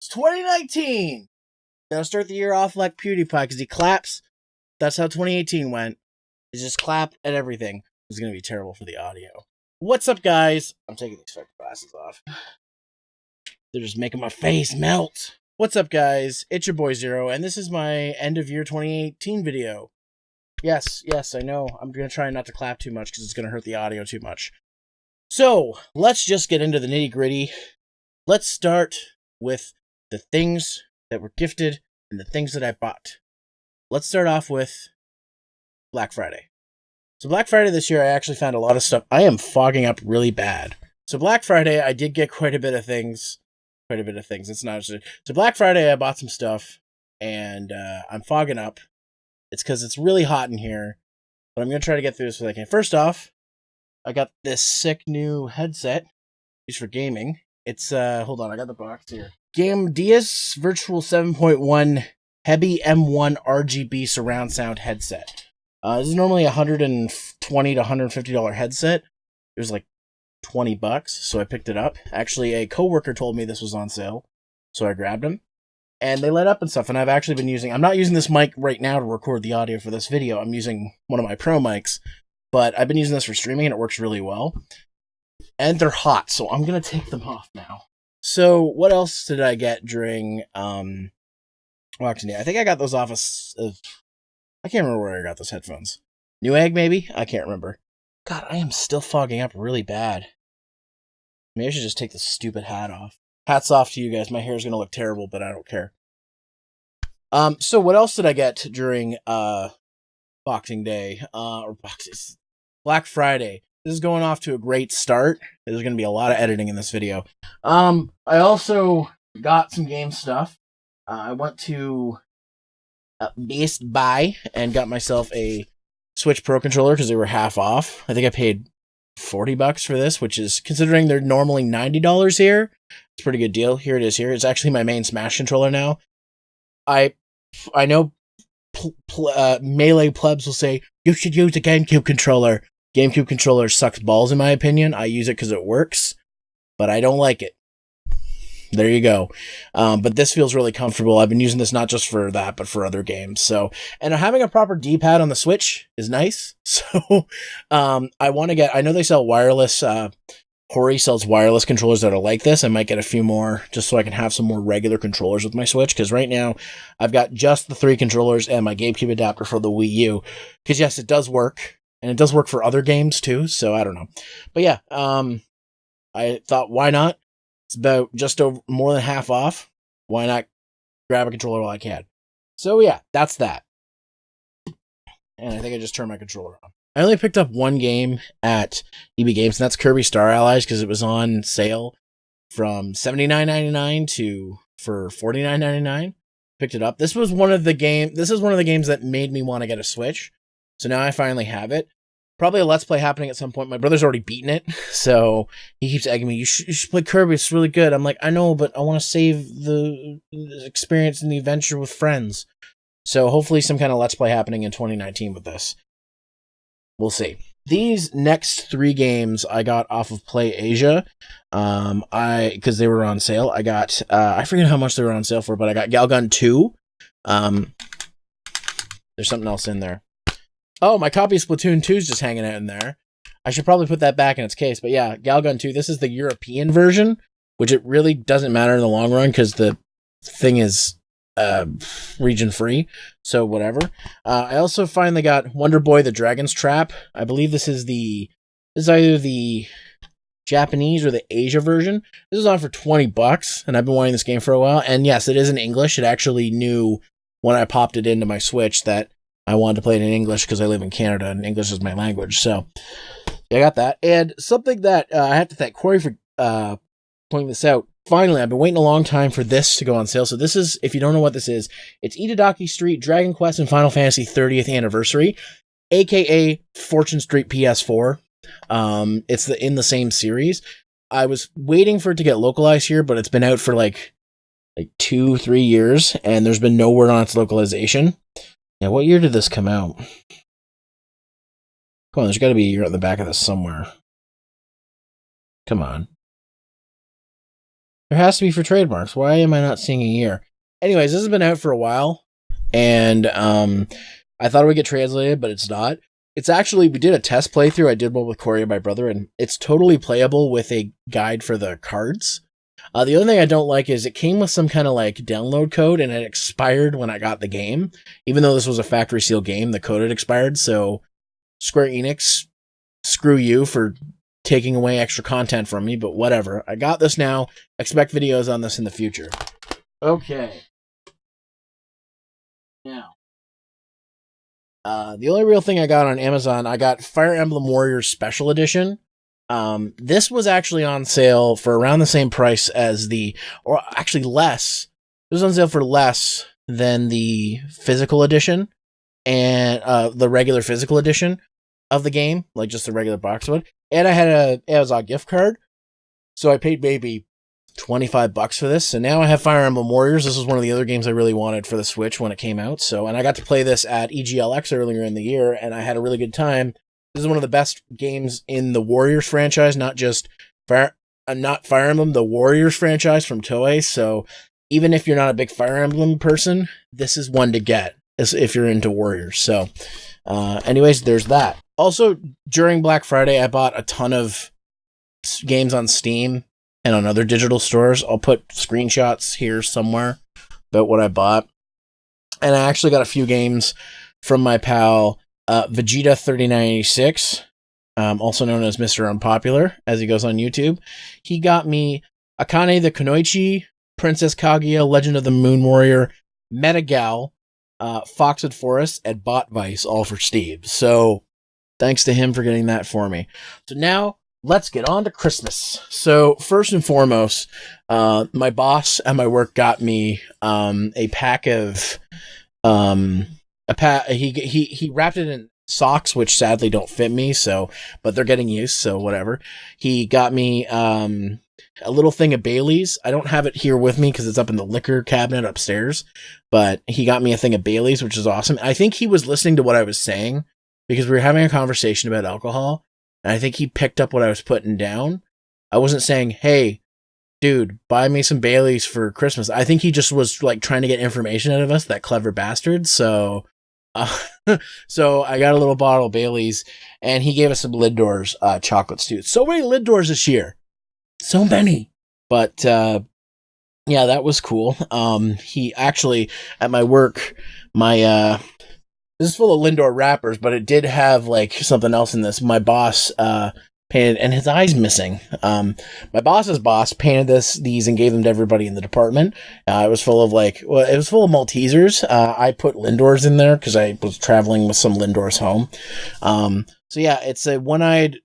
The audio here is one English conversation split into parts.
It's 2019. Gonna start the year off like PewDiePie because he claps. That's how 2018 went. He just clapped at everything. It's gonna be terrible for the audio. What's up, guys? I'm taking these fucking glasses off. They're just making my face melt. What's up, guys? It's your boy Zero, and this is my end of year 2018 video. Yes, I know. I'm gonna try not to clap too much because it's gonna hurt the audio too much. So, let's just get into the nitty gritty. Let's start with the things that were gifted and the things that I bought. Let's start off with Black Friday. So Black Friday this year, I actually found a lot of stuff. I am fogging up really bad. So Black Friday, I did get quite a bit of things. It's not just... So Black Friday, I bought some stuff, and I'm fogging up. It's because it's really hot in here, but I'm going to try to get through this with I can. First off, I got this sick new headset used for gaming. It's, hold on, I got the box here. Game DS Virtual 7.1 Heavy M1 RGB surround sound headset. This is normally a $120 to $150 headset. It was like $20, so I picked it up. Actually, a coworker told me this was on sale, so I grabbed them. And they light up and stuff, and I've actually been using... I'm not using this mic right now to record the audio for this video. I'm using one of my pro mics, but I've been using this for streaming, and it works really well. And they're hot, so I'm going to take them off now. So, what else did I get during Boxing Day? I think I got those off of... I can't remember where I got those headphones. Newegg, maybe? I can't remember. God, I am still fogging up really bad. Maybe I should just take this stupid hat off. Hats off to you guys. My hair's going to look terrible, but I don't care. So what else did I get during Boxing Day? Black Friday. This is going off to a great start. There's going to be a lot of editing in this video. I also got some game stuff. I went to Best Buy and got myself a Switch Pro controller because they were half off. I think I paid $40 for this, which is, considering they're normally $90 here, it's a pretty good deal. Here it is here. It's actually my main Smash controller now. I know Melee plebs will say, you should use a GameCube controller. GameCube controller sucks balls in my opinion. I use it because it works, but I don't like it. There you go. But this feels really comfortable. I've been using this not just for that, but for other games. So, and having a proper D-pad on the Switch is nice. So, I want to get... I know they sell wireless... Hori sells wireless controllers that are like this. I might get a few more just so I can have some more regular controllers with my Switch. Because right now, I've got just the 3 controllers and my GameCube adapter for the Wii U. Because yes, it does work. And it does work for other games too. So, I don't know. But yeah, I thought, why not? It's about just over more than half off. Why not grab a controller while I can? So yeah, that's that. And I think I just turned my controller on. I only picked up one game at EB Games, and that's Kirby Star Allies, because it was on sale from $79.99 to for $49.99. Picked it up. This is one of the games that made me want to get a Switch. So now I finally have it. Probably a Let's Play happening at some point. My brother's already beaten it, so he keeps egging me, you should play Kirby, it's really good. I'm like, I know, but I want to save the experience and the adventure with friends. So hopefully some kind of Let's Play happening in 2019 with this. We'll see. These next 3 games I got off of Play Asia, because they were on sale. I got, I forget how much they were on sale for, but I got Galgun 2. There's something else in there. Oh, my copy of Splatoon 2 is just hanging out in there. I should probably put that back in its case. But yeah, Galgun 2, this is the European version, which it really doesn't matter in the long run because the thing is region free. So whatever. I also finally got Wonder Boy the Dragon's Trap. I believe this is either the Japanese or the Asia version. This is on for $20, and I've been wanting this game for a while. And yes, it is in English. It actually knew when I popped it into my Switch that I wanted to play it in English because I live in Canada and English is my language. So yeah, I got that. And something that I have to thank Corey for pointing this out. Finally, I've been waiting a long time for this to go on sale. So this is, if you don't know what this is, it's Itadaki Street, Dragon Quest, and Final Fantasy 30th Anniversary, aka Fortune Street PS4. It's in the same series. I was waiting for it to get localized here, but it's been out for like 2-3 years, and there's been no word on its localization. Yeah, what year did this come out? Come on, there's got to be a year on the back of this somewhere. Come on. There has to be for trademarks. Why am I not seeing a year? Anyways, this has been out for a while, and I thought it would get translated, but it's not. It's actually, we did a test playthrough. I did one with Corey and my brother, and it's totally playable with a guide for the cards. The only thing I don't like is it came with some kind of like download code, and it expired when I got the game. Even though this was a factory seal game, the code had expired. So Square Enix, screw you for taking away extra content from me, but whatever. I got this now. Expect videos on this in the future. Okay. Now, the only real thing I got on Amazon, I got Fire Emblem Warriors Special Edition. This was actually on sale for around the same price as or actually less. It was on sale for less than the physical edition and the regular physical edition of the game, like just the regular box one. And I had a Amazon gift card, so I paid maybe $25 for this. So now I have Fire Emblem Warriors. This was one of the other games I really wanted for the Switch when it came out. So, and I got to play this at EGLX earlier in the year, and I had a really good time. This is one of the best games in the Warriors franchise, not just Fire Emblem, the Warriors franchise from Toei. So even if you're not a big Fire Emblem person, this is one to get if you're into Warriors. So anyways, there's that. Also, during Black Friday, I bought a ton of games on Steam and on other digital stores. I'll put screenshots here somewhere about what I bought. And I actually got a few games from my pal Vegeta 3986, also known as Mr. Unpopular, as he goes on YouTube. He got me Akane the Kunoichi, Princess Kaguya, Legend of the Moon Warrior, Metagal, Foxwood Forest, and Bot Vice, all for Steve. So thanks to him for getting that for me. So now let's get on to Christmas. So first and foremost, my boss at my work got me a pack of he wrapped it in socks, which sadly don't fit me, so but they're getting used, so whatever. He got me a little thing of Bailey's. I don't have it here with me because it's up in the liquor cabinet upstairs, but he got me a thing of Bailey's, which is awesome. I think he was listening to what I was saying because we were having a conversation about alcohol, and I think he picked up what I was putting down. I wasn't saying, hey, dude, buy me some Bailey's for Christmas. I think he just was like trying to get information out of us, that clever bastard. So so I got a little bottle of Bailey's, and he gave us some Lindor's chocolates too. So many Lindor's this year. So many. But yeah, that was cool. He actually, at my work, this is full of Lindor wrappers, but it did have like something else in this. My boss painted, and his eye's missing. My boss's boss painted these and gave them to everybody in the department. It was full of it was full of Maltesers. I put Lindors in there because I was traveling with some Lindors home. So yeah, it's a one-eyed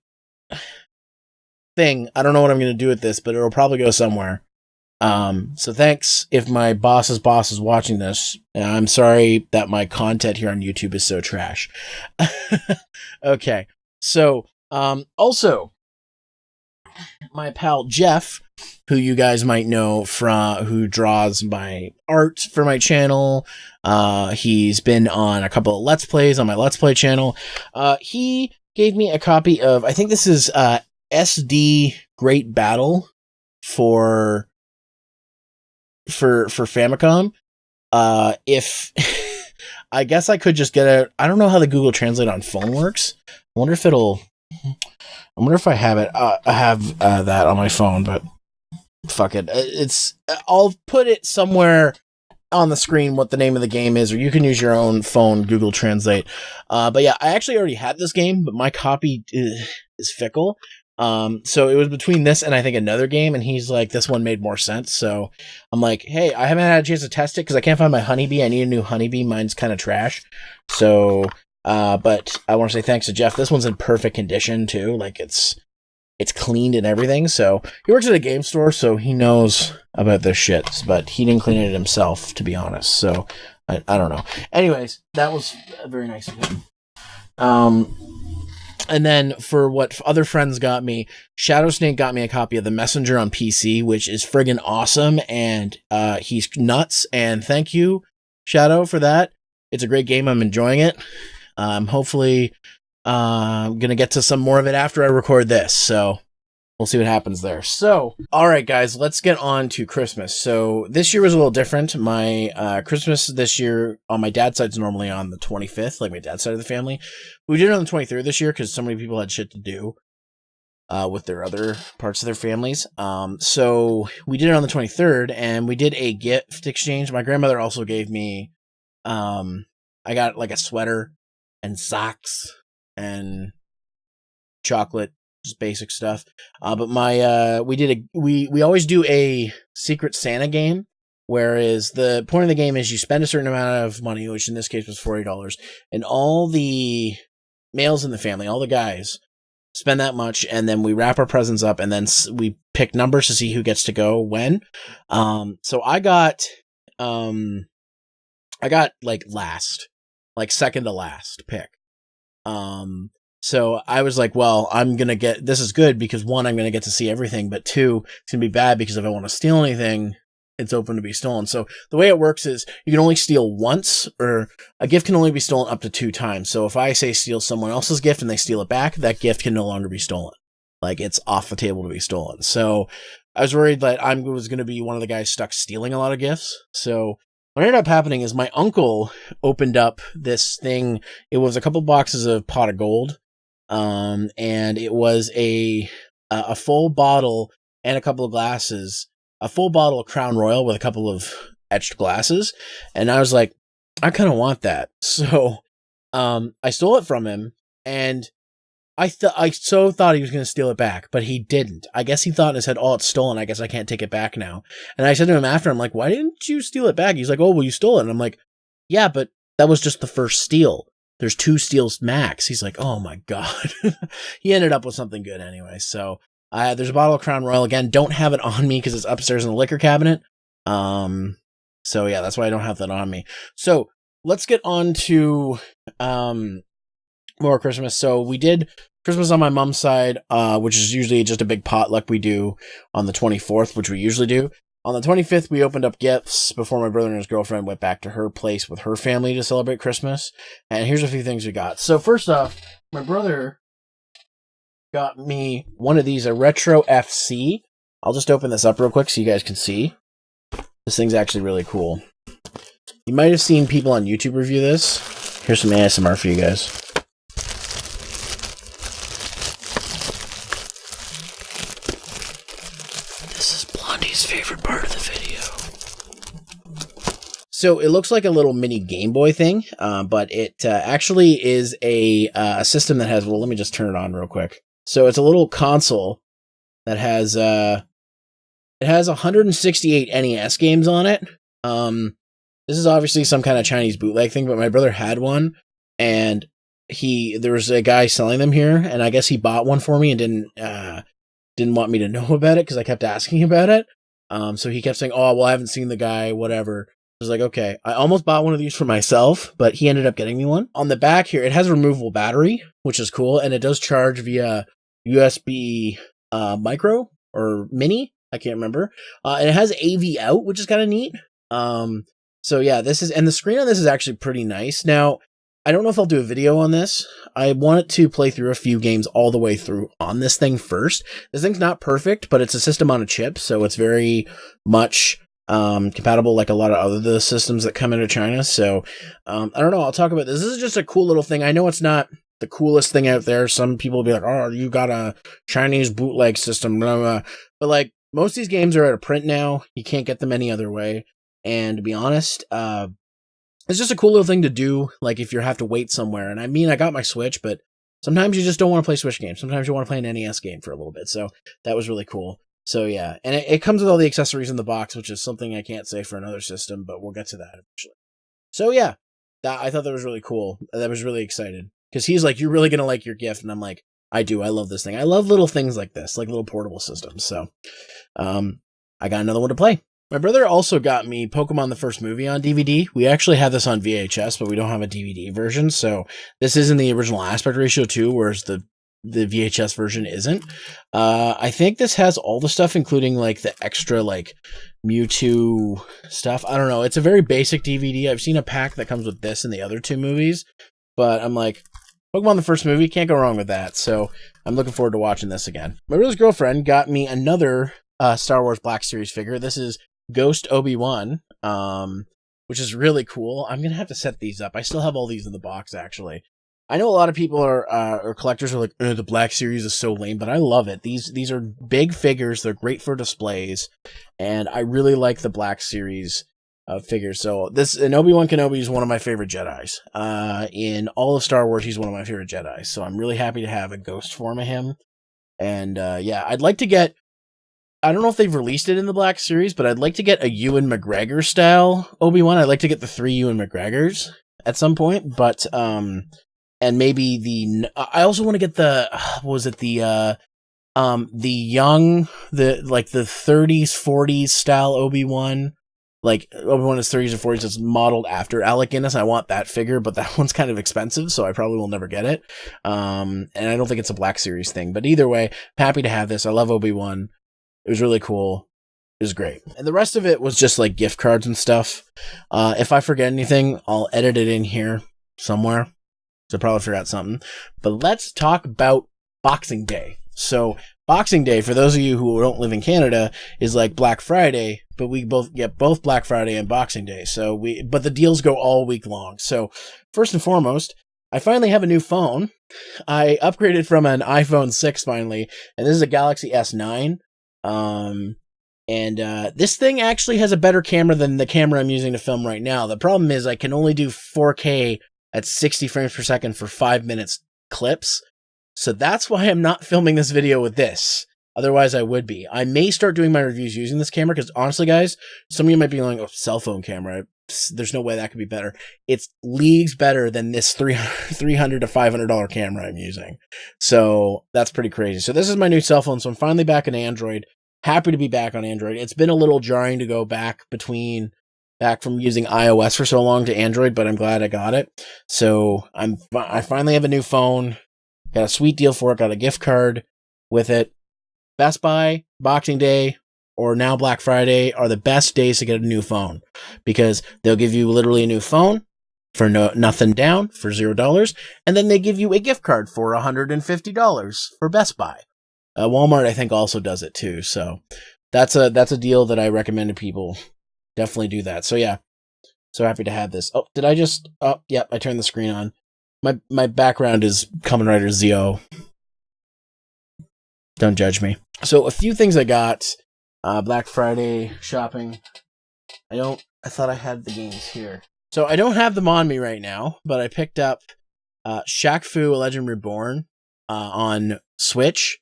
thing. I don't know what I'm going to do with this, but it'll probably go somewhere. So thanks if my boss's boss is watching this. I'm sorry that my content here on YouTube is so trash. Okay. So, also my pal Jeff, who you guys might know who draws my art for my channel. He's been on a couple of Let's Plays on my Let's Play channel. He gave me a copy of, I think this is, SD Great Battle for Famicom. If I guess I could just get it. I don't know how the Google Translate on phone works. I wonder if I have it. I have that on my phone, but fuck it. I'll put it somewhere on the screen what the name of the game is, or you can use your own phone Google Translate. But yeah, I actually already had this game, but my copy is fickle. So it was between this and I think another game, and he's like, this one made more sense. So I'm like, hey, I haven't had a chance to test it because I can't find my Honeybee. I need a new Honeybee. Mine's kind of trash. So, but I want to say thanks to Jeff. This one's in perfect condition too. Like it's cleaned and everything. So he works at a game store, so he knows about this shit, but he didn't clean it himself, to be honest. So I don't know. Anyways, that was very nice of him. And then for what other friends got me, Shadow Snake got me a copy of The Messenger on PC, which is friggin' awesome, and he's nuts, and thank you, Shadow, for that. It's a great game. I'm enjoying it. Hopefully I'm going to get to some more of it after I record this, so we'll see what happens there. So, all right, guys, let's get on to Christmas. So this year was a little different. My Christmas this year on my dad's side is normally on the 25th, like my dad's side of the family. We did it on the 23rd this year because so many people had shit to do with their other parts of their families. So we did it on the 23rd, and we did a gift exchange. My grandmother also gave me, I got like a sweater and socks and chocolate, just basic stuff. But my we always do a Secret Santa game, whereas the point of the game is you spend a certain amount of money, which in this case was $40, and all the males in the family, all the guys, spend that much, and then we wrap our presents up, and then we pick numbers to see who gets to go when. So I got like last, like second to last pick. So I was like, well, this is good because one, I'm going to get to see everything, but two, it's going to be bad because if I want to steal anything, it's open to be stolen. So the way it works is you can only steal once, or a gift can only be stolen up to 2 times. So if I say steal someone else's gift and they steal it back, that gift can no longer be stolen. Like, it's off the table to be stolen. So I was worried that I was going to be one of the guys stuck stealing a lot of gifts. So what ended up happening is my uncle opened up this thing. It was a couple boxes of pot of gold. And it was a full bottle and a couple of glasses, a full bottle of Crown Royal with a couple of etched glasses. And I was like, I kind of want that. So, I stole it from him, and I so thought he was going to steal it back, but he didn't. I guess he thought in his head, oh, it's stolen. I guess I can't take it back now. And I said to him after, I'm like, why didn't you steal it back? He's like, oh, well, you stole it. And I'm like, yeah, but that was just the first steal. There's 2 steals max. He's like, oh my God. He ended up with something good anyway. So there's a bottle of Crown Royal. Again, don't have it on me because it's upstairs in the liquor cabinet. So yeah, that's why I don't have that on me. So let's get on to more Christmas. So we did Christmas on my mom's side, which is usually just a big potluck we do on the 24th, which we usually do. On the 25th, we opened up gifts before my brother and his girlfriend went back to her place with her family to celebrate Christmas. And here's a few things we got. So first off, my brother got me one of these, a Retro FC. I'll just open this up real quick so you guys can see. This thing's actually really cool. You might have seen people on YouTube review this. Here's some ASMR for you guys. Favorite part of the video. So it looks like a little mini Game Boy thing, but it actually is a system that has, well, let me just turn it on real quick. So it's a little console that has it has 168 NES games on it. This is obviously some kind of Chinese bootleg thing, but my brother had one, and there was a guy selling them here, and I guess he bought one for me and didn't want me to know about it because I kept asking about it. So he kept saying, oh, well, I haven't seen the guy, whatever. I was like, okay. I almost bought one of these for myself, but he ended up getting me one. On the back here, it has a removable battery, which is cool, and it does charge via USB micro or mini. I can't remember. And it has AV out, which is kind of neat. So yeah, and the screen on this is actually pretty nice. Now, I don't know if I'll do a video on this. I wanted to play through a few games all the way through on this thing first. This thing's not perfect, but it's a system on a chip, so it's very much compatible like a lot of other systems that come into China. So I don't know. I'll talk about this. This is just a cool little thing. I know it's not the coolest thing out there. Some people will be like, oh, you got a Chinese bootleg system, blah, blah. But like most of these games are at a print now. You can't get them any other way. And to be honest, it's just a cool little thing to do, like if you have to wait somewhere. And I mean, I got my Switch, but sometimes you just don't want to play Switch games. Sometimes you want to play an NES game for a little bit. So that was really cool. So yeah, and it comes with all the accessories in the box, which is something I can't say for another system, but we'll get to that eventually. So yeah, I thought that was really cool. I was really excited because he's like, you're really going to like your gift. And I'm like, I do. I love this thing. I love little things like this, like little portable systems. So I got another one to play. My brother also got me Pokemon the first movie on DVD. We actually have this on VHS, but we don't have a DVD version. So this is in the original aspect ratio too, whereas the VHS version isn't. I think this has all the stuff, including like the extra like Mewtwo stuff. I don't know. It's a very basic DVD. I've seen a pack that comes with this and the other 2 movies, but I'm like, Pokemon the first movie, can't go wrong with that. So I'm looking forward to watching this again. My Rose girlfriend got me another Star Wars Black Series figure. This is Ghost Obi-Wan, which is really cool. I'm going to have to set these up. I still have all these in the box, actually. I know a lot of people or collectors are like, the Black Series is so lame, but I love it. These are big figures. They're great for displays, and I really like the Black Series figures. So and Obi-Wan Kenobi is one of my favorite Jedis. In all of Star Wars, he's one of my favorite Jedis. So I'm really happy to have a ghost form of him. And yeah, I'd like to get, I don't know if they've released it in the Black Series, but I'd like to get a Ewan McGregor style Obi-Wan. I'd like to get the 3 Ewan McGregors at some point, but and maybe I also want to get the young, the 30s, 40s style Obi-Wan. Like, Obi-Wan is 30s or 40s. It's modeled after Alec Guinness. I want that figure, but that one's kind of expensive, so I probably will never get it. And I don't think it's a Black Series thing. But either way, I'm happy to have this. I love Obi-Wan. It was really cool. It was great. And the rest of it was just, like, gift cards and stuff. If I forget anything, I'll edit it in here somewhere. So I probably forgot something. But let's talk about Boxing Day. So Boxing Day, for those of you who don't live in Canada, is like Black Friday, but we both get both Black Friday and Boxing Day. But the deals go all week long. So first and foremost, I finally have a new phone. I upgraded from an iPhone 6 finally, and this is a Galaxy S9. This thing actually has a better camera than the camera I'm using to film right now. The problem is I can only do 4K at 60 frames per second for 5 minutes clips. So that's why I'm not filming this video with this. Otherwise, I would be. I may start doing my reviews using this camera, because honestly, guys, some of you might be like, oh, cell phone camera. There's no way that could be better. It's leagues better than this $300 to $500 camera I'm using. So that's pretty crazy. So this is my new cell phone. So I'm finally back on Android. Happy to be back on Android. It's been a little jarring to go back from using iOS for so long to Android, but I'm glad I got it. So I finally have a new phone. Got a sweet deal for it. Got a gift card with it. Best Buy, Boxing Day, or now Black Friday are the best days to get a new phone, because they'll give you literally a new phone for nothing down, for $0, and then they give you a gift card for $150 for Best Buy. Walmart, I think, also does it too. So that's a deal that I recommend to people. Definitely do that. So yeah, so happy to have this. Oh, did I just? Oh, yep, I turned the screen on. My background is Kamen Rider Zio. Don't judge me. So a few things I got. Black Friday shopping. I thought I had the games here. So I don't have them on me right now, but I picked up Shaq Fu: A Legend Reborn on Switch.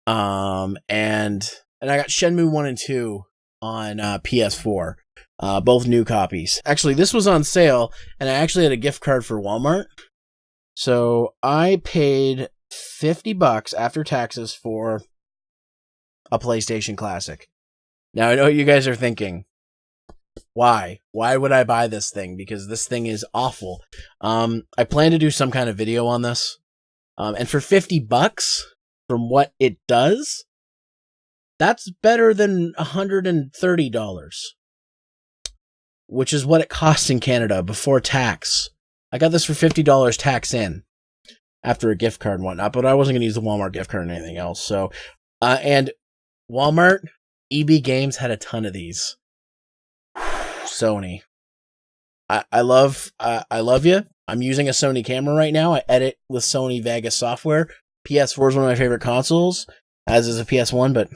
And I got Shenmue 1 and 2 on PS4. Both new copies. Actually, this was on sale, and I actually had a gift card for Walmart. So I paid $50 after taxes for a PlayStation Classic. Now, I know what you guys are thinking. Why? Why would I buy this thing? Because this thing is awful. I plan to do some kind of video on this. And for $50, from what it does, that's better than $130. Which is what it costs in Canada before tax. I got this for $50 tax in after a gift card and whatnot, but I wasn't going to use the Walmart gift card or anything else. So, and Walmart, EB Games had a ton of these. Sony. I love you. I'm using a Sony camera right now. I edit with Sony Vegas software. PS4 is one of my favorite consoles, as is a PS1, but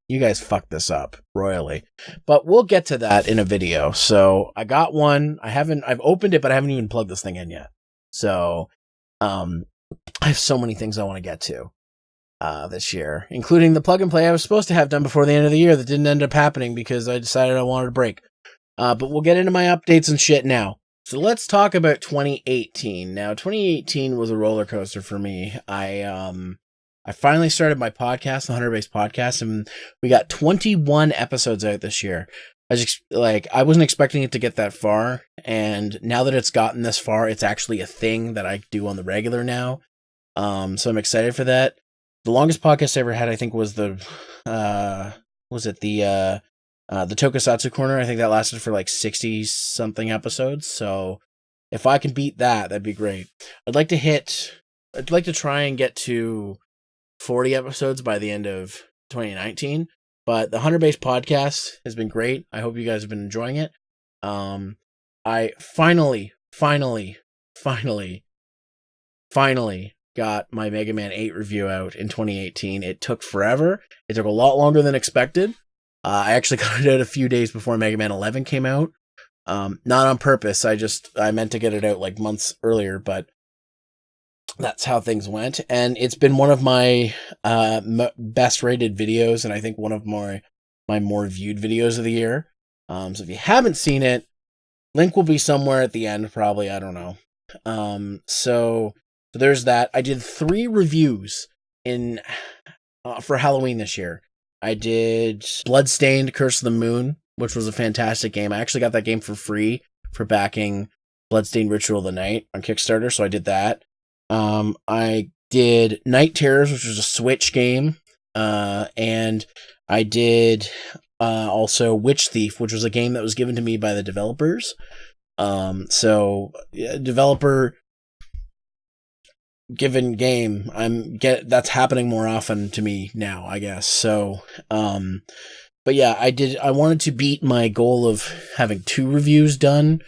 you guys fucked this up royally. But we'll get to that in a video. So I got one. I've opened it, but I haven't even plugged this thing in yet. So I have so many things I want to get to this year, including the plug and play I was supposed to have done before the end of the year that didn't end up happening because I decided I wanted a break. But we'll get into my updates and shit now. So let's talk about 2018. Now, 2018 was a roller coaster for me. I finally started my podcast, the 100 Base Podcast, and we got 21 episodes out this year. I wasn't expecting it to get that far, and now that it's gotten this far, it's actually a thing that I do on the regular now. So I'm excited for that. The longest podcast I ever had, I think, was the Tokusatsu Corner. I think that lasted for like 60 something episodes. So if I can beat that, that'd be great. I'd like to try and get to 40 episodes by the end of 2019. But the Hunter Base podcast has been great. I hope you guys have been enjoying it. I finally got my Mega Man 8 review out in 2018. It took forever. It took a lot longer than expected. I actually got it out a few days before Mega Man 11 came out. Not on purpose. I meant to get it out like months earlier, but that's how things went. And it's been one of my best rated videos, and I think one of my more viewed videos of the year. So if you haven't seen it, link will be somewhere at the end, probably. I don't know. So there's that. I did 3 reviews for Halloween this year. I did Bloodstained Curse of the Moon, which was a fantastic game. I actually got that game for free for backing Bloodstained Ritual of the Night on Kickstarter, so I did that. I did Night Terrors, which was a Switch game, and I did also Witch Thief, which was a game that was given to me by the developers. Developer given game, that's happening more often to me now, I guess. So, but yeah, I wanted to beat my goal of having 2 reviews done,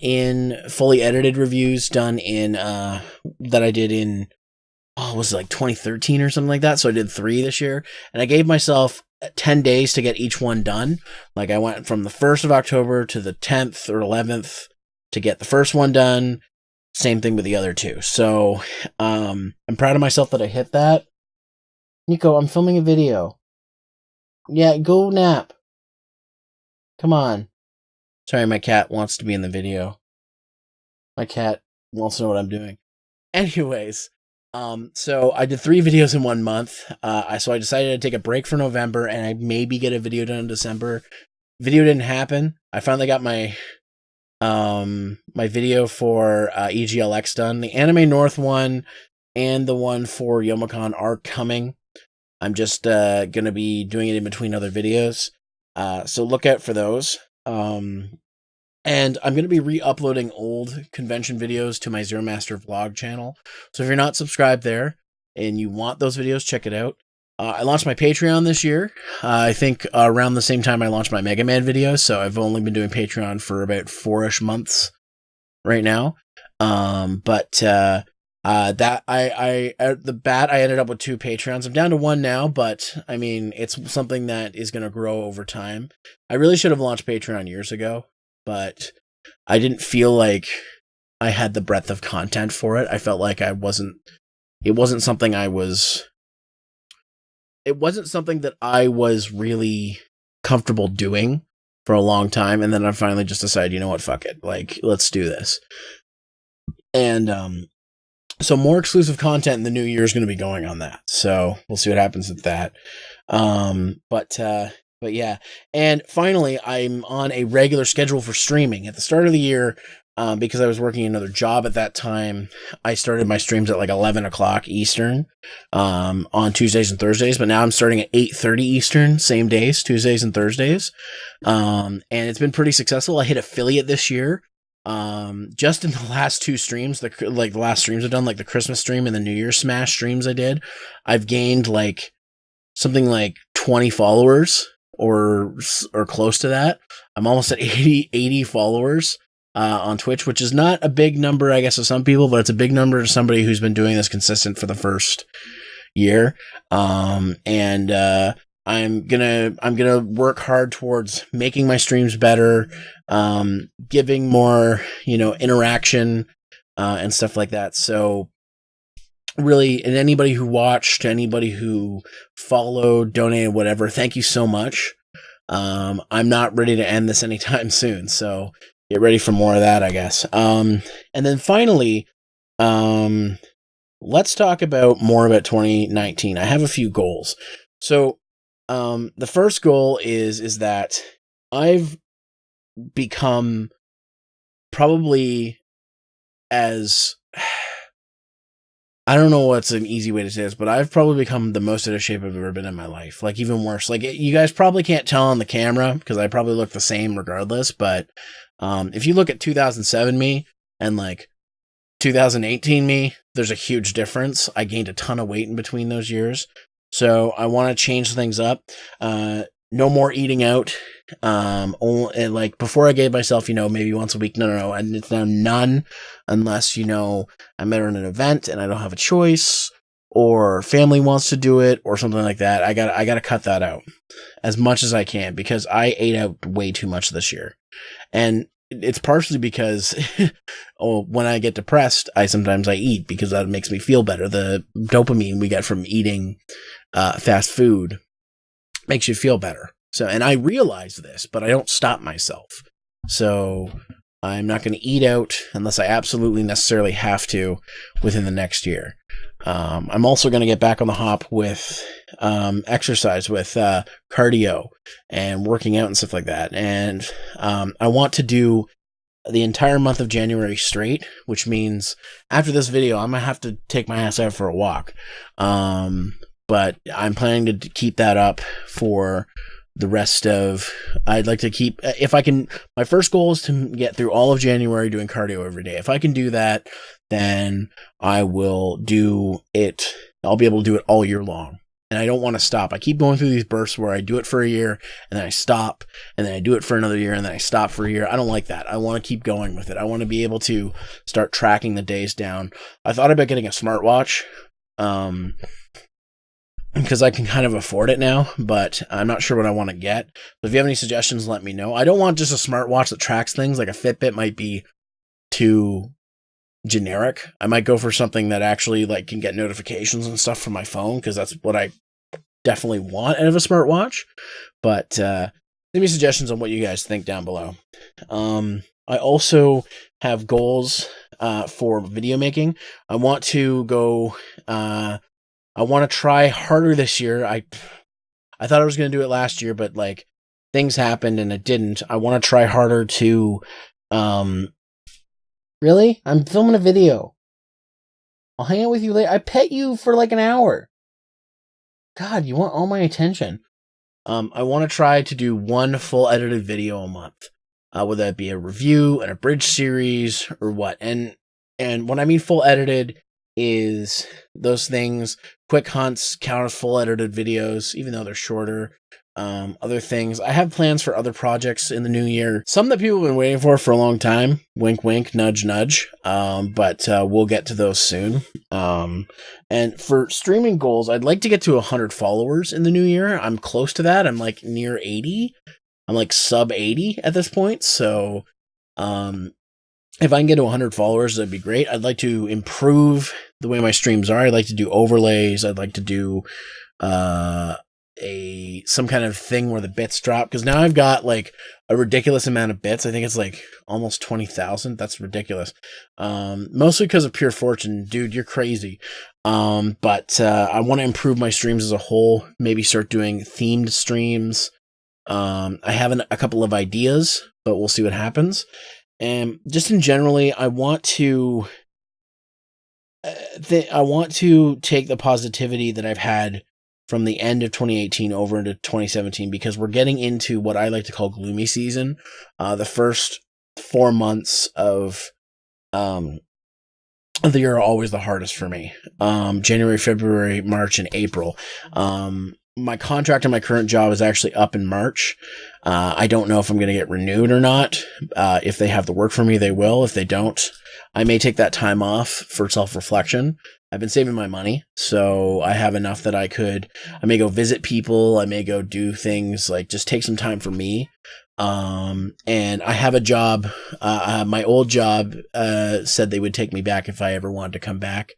in fully edited reviews done in, that I did in, was it like 2013 or something like that? So I did 3 this year, and I gave myself 10 days to get each one done. Like I went from the 1st of October to the 10th or 11th to get the first one done. Same thing with the other 2. So, I'm proud of myself that I hit that. Nico, I'm filming a video. Yeah, go nap. Come on. Sorry, my cat wants to be in the video. My cat wants to know what I'm doing. Anyways, so I did 3 videos in 1 month. So I decided to take a break for November, and I maybe get a video done in December. Video didn't happen. I finally got my video for EGLX done. The Anime North one and the one for Youmacon are coming. I'm just gonna be doing it in between other videos. So look out for those. And I'm going to be re-uploading old convention videos to my Zeromaster vlog channel. So if you're not subscribed there and you want those videos, check it out. I launched my Patreon this year. I think around the same time I launched my Mega Man videos. So I've only been doing Patreon for about 4-ish months right now. That at the bat, I ended up with 2 Patreons. I'm down to 1 now, but I mean, it's something that is going to grow over time. I really should have launched Patreon years ago, but I didn't feel like I had the breadth of content for it. I felt like it wasn't something that I was really comfortable doing for a long time. And then I finally just decided, you know what, fuck it. Like, let's do this. And, so more exclusive content in the new year is going to be going on that. So we'll see what happens with that. But yeah. And finally, I'm on a regular schedule for streaming. At the start of the year, because I was working another job at that time, I started my streams at like 11 o'clock Eastern, on Tuesdays and Thursdays. But now I'm starting at 8:30 Eastern, same days, Tuesdays and Thursdays. And it's been pretty successful. I hit affiliate this year. Just in the last 2 streams, the last streams I've done, like the Christmas stream and the New Year's Smash streams I did, I've gained like something like 20 followers or close to that. I'm almost at 80 followers, on Twitch, which is not a big number, I guess, to some people, but it's a big number to somebody who's been doing this consistent for the first year. I'm gonna work hard towards making my streams better, giving more, interaction, and stuff like that. So really, and anybody who watched, anybody who followed, donated, whatever, thank you so much. I'm not ready to end this anytime soon, so get ready for more of that, I guess. And then finally, let's talk more about 2019. I have a few goals. So, the first goal is that I've become probably I don't know what's an easy way to say this, but I've probably become the most out of shape I've ever been in my life. Like, even worse. Like, you guys probably can't tell on the camera because I probably look the same regardless, but if you look at 2007 me and like 2018 me, there's a huge difference. I gained a ton of weight in between those years. So I want to change things up. No more eating out. Only, like before I gave myself, maybe once a week. No. And it's now none unless, I'm at an event and I don't have a choice or family wants to do it or something like that. I got to cut that out as much as I can because I ate out way too much this year. And it's partially because when I get depressed, sometimes I eat because that makes me feel better. The dopamine we get from eating fast food makes you feel better. So, and I realize this, but I don't stop myself. So I'm not going to eat out unless I absolutely necessarily have to within the next year. I'm also going to get back on the hop with exercise, with cardio and working out and stuff like that. And I want to do the entire month of January straight, which means after this video, I'm going to have to take my ass out for a walk. But I'm planning to keep that up for the rest of, I'd like to keep, if I can, my first goal is to get through all of January doing cardio every day. If I can do that, then I will do it. I'll be able to do it all year long. And I don't want to stop. I keep going through these bursts where I do it for a year and then I stop and then I do it for another year and then I stop for a year. I don't like that. I want to keep going with it. I want to be able to start tracking the days down. I thought about getting a smartwatch, because I can kind of afford it now, but I'm not sure what I want to get. So if you have any suggestions, let me know. I don't want just a smartwatch that tracks things. Like a Fitbit might be too generic. I might go for something that actually like can get notifications and stuff from my phone, because that's what I definitely want out of a smartwatch. But leave me suggestions on what you guys think down below. I also have goals for video making. I want to go... I want to try harder this year. I thought I was going to do it last year, but like things happened and it didn't. I want to try harder to, really? I'm filming a video. I'll hang out with you later. I pet you for like an hour. God, you want all my attention. I want to try to do one full edited video a month. Whether that be a review, an abridged series, or what. And when I mean full edited, is those things, quick hunts count as full edited videos, even though they're shorter. Other things, I have plans for other projects in the new year, some that people have been waiting for a long time. Wink, wink, nudge, nudge. But we'll get to those soon. And for streaming goals, I'd like to get to 100 followers in the new year. I'm close to that. I'm like near 80. I'm like sub 80 at this point. So, if I can get to 100 followers, that'd be great. I'd like to improve the way my streams are. I'd like to do overlays. I'd like to do some kind of thing where the bits drop, because now I've got like a ridiculous amount of bits. I think it's like almost 20,000. That's ridiculous. Mostly because of pure fortune. Dude, you're crazy. But I want to improve my streams as a whole. Maybe start doing themed streams. I have a couple of ideas, but we'll see what happens. And just in generally, I want to take the positivity that I've had from the end of 2018 over into 2017, because we're getting into what I like to call gloomy season. The first 4 months of the year are always the hardest for me. January, February, March, and April. My contract in my current job is actually up in March. I don't know if I'm going to get renewed or not. If they have the work for me, they will. If they don't, I may take that time off for self-reflection. I've been saving my money, so I have enough that I may go visit people. I may go do things like just take some time for me. And I have a job. My old job said they would take me back if I ever wanted to come back.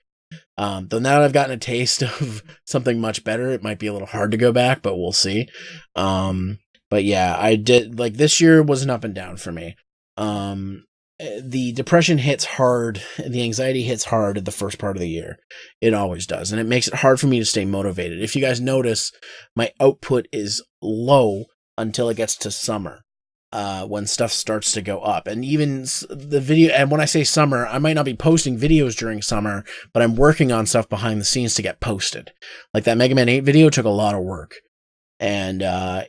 Though now that I've gotten a taste of something much better, it might be a little hard to go back, but we'll see. But yeah, I did, like, this year was an up and down for me. The depression hits hard, the anxiety hits hard at the first part of the year. It always does, and it makes it hard for me to stay motivated. If you guys notice, my output is low until it gets to summer. When stuff starts to go up, and even the video, and when I say summer, I might not be posting videos during summer, but I'm working on stuff behind the scenes to get posted. Like that Mega Man 8 video took a lot of work. And I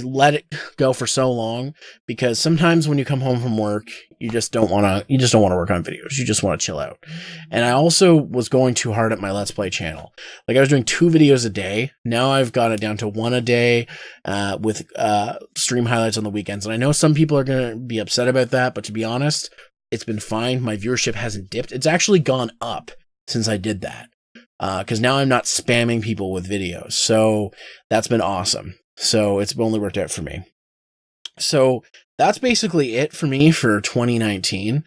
let it go for so long because sometimes when you come home from work, you just don't want to work on videos. You just want to chill out. And I also was going too hard at my Let's Play channel. Like I was doing 2 videos a day. Now I've got it down to 1 a day, with stream highlights on the weekends. And I know some people are going to be upset about that, but to be honest, it's been fine. My viewership hasn't dipped. It's actually gone up since I did that. Because now I'm not spamming people with videos. So that's been awesome. So it's only worked out for me. So that's basically it for me for 2019.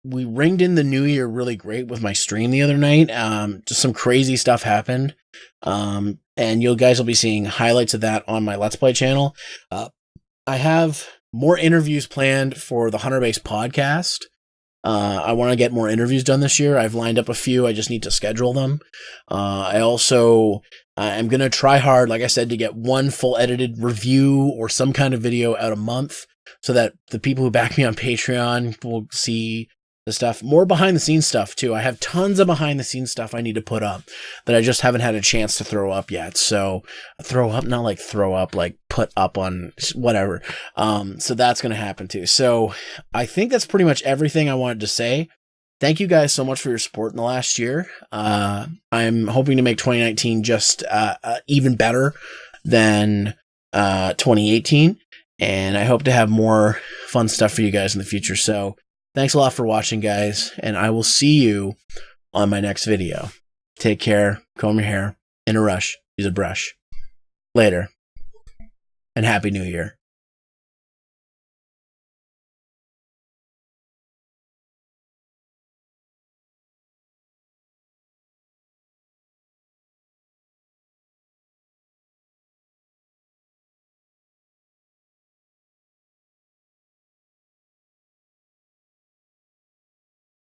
We ringed in the new year really great with my stream the other night. Just some crazy stuff happened. And you guys will be seeing highlights of that on my Let's Play channel. I have more interviews planned for the Hunter Base podcast. I want to get more interviews done this year. I've lined up a few. I just need to schedule them. I also am going to try hard, like I said, to get 1 full edited review or some kind of video out a month so that the people who back me on Patreon will see the stuff. More behind the scenes stuff too. I have tons of behind the scenes stuff I need to put up that I just haven't had a chance to throw up yet. So throw up, not like throw up, like put up on whatever. So that's going to happen too. So I think that's pretty much everything I wanted to say. Thank you guys so much for your support in the last year. I'm hoping to make 2019 just even better than 2018. And I hope to have more fun stuff for you guys in the future. So thanks a lot for watching, guys, and I will see you on my next video. Take care, comb your hair, in a rush, use a brush. Later, and Happy New Year.